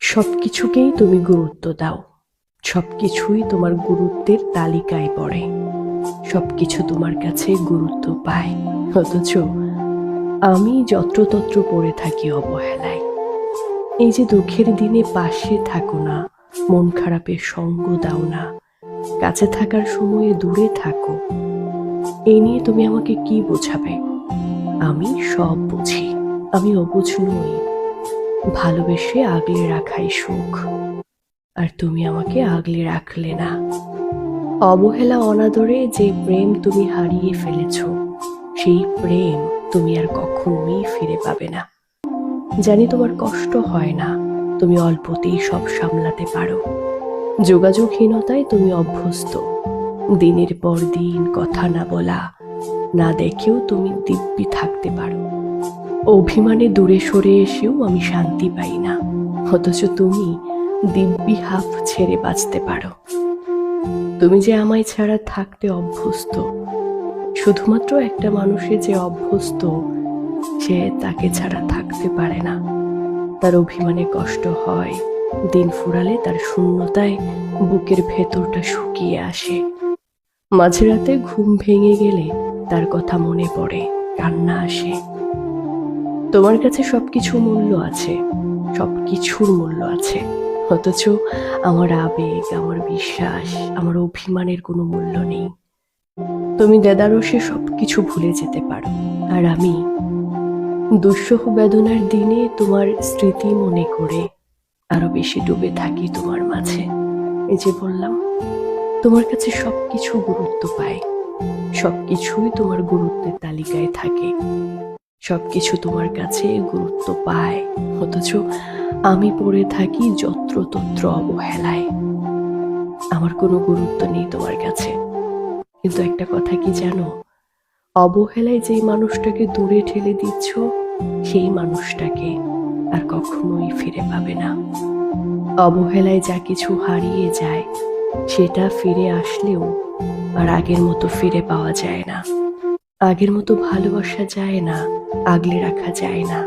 সবকিছুকেই তুমি গুরুত্ব দাও। সবকিছুই তোমার গুরুত্বের তালিকায় পড়ে। সবকিছু তোমার কাছে গুরুত্ব পায়, অথচ আমি যত্রতত্র পড়ে থাকি অবহেলায়। এই যে দুঃখের দিনে পাশে থাকো না, মন খারাপের সঙ্গ দাও না, কাছে থাকার সময়ে দূরে থাকো, এই নিয়ে তুমি আমাকে কি বোঝাবে? আমি সব বুঝি, আমি অবুঝ নই। ভালোবেসে আগলে রাখাই সুখ, আর তুমি আমাকে আগলে রাখলে না। অবহেলা অনাদরে যে প্রেম তুমি হারিয়ে ফেলেছ, সেই প্রেম তুমি আর কখনোই ফিরে পাবে না। জানি তোমার কষ্ট হয় না, তুমি অল্পতেই সব সামলাতে পারো। যোগাযোগহীনতায় তুমি অভ্যস্ত। দিনের পর দিন কথা না বলা, না দেখেও তুমি দিব্যি থাকতে পারো। অভিমানে দূরে সরে এসেও আমি শান্তি পাই না, অথচ তুমি দিব্যি হাফ ছেড়ে বাঁচতে পারো। তুমি যে আমায় ছাড়া থাকতে অভ্যস্ত, শুধুমাত্র একটা মানুষের যে অভ্যস্ত, সে তাকে ছাড়া থাকতে পারে না। তার অভিমানে কষ্ট হয়, দিন ফুরালে তার শূন্যতায় বুকের ভেতরটা শুকিয়ে আসে। মাঝরাতে ঘুম ভেঙে গেলে তার কথা মনে পড়ে, কান্না আসে। তোমার কাছে সবকিছু মূল্য আছে, সবকিছুর মূল্য আছে, অথচ আমার আবেগ, আমার বিশ্বাস, আমার অভিমানের কোনো মূল্য নেই। তুমি দেদারসে সবকিছু ভুলে যেতে পারো, আর আমি দুঃসহ বেদনার দিনে তোমার স্মৃতি মনে করে আরো বেশি ডুবে থাকি তোমার মাঝে। এই যে বললাম, তোমার কাছে সবকিছু গুরুত্ব পায়, সবকিছুই তোমার গুরুত্বের তালিকায় থাকে, সবকিছু তোমার কাছে গুরুত্ব পায়, অথচ আমি পড়ে থাকি যত্রতত্র অবহেলায়। আমার কোনো গুরুত্ব নেই তোমার কাছে। কিন্তু একটা কথা কি জানো? অবহেলায় যেই মানুষটাকে দূরে ঠেলে দিচ্ছ, সেই মানুষটাকে আর কখনোই ফিরে পাবে না। অবহেলায় যা কিছু হারিয়ে যায়, সেটা ফিরে আসলেও আর আগের মতো ফিরে পাওয়া যায় না। আগের মতো ভালোবাসা যায় না, আগলে রাখা যায় না।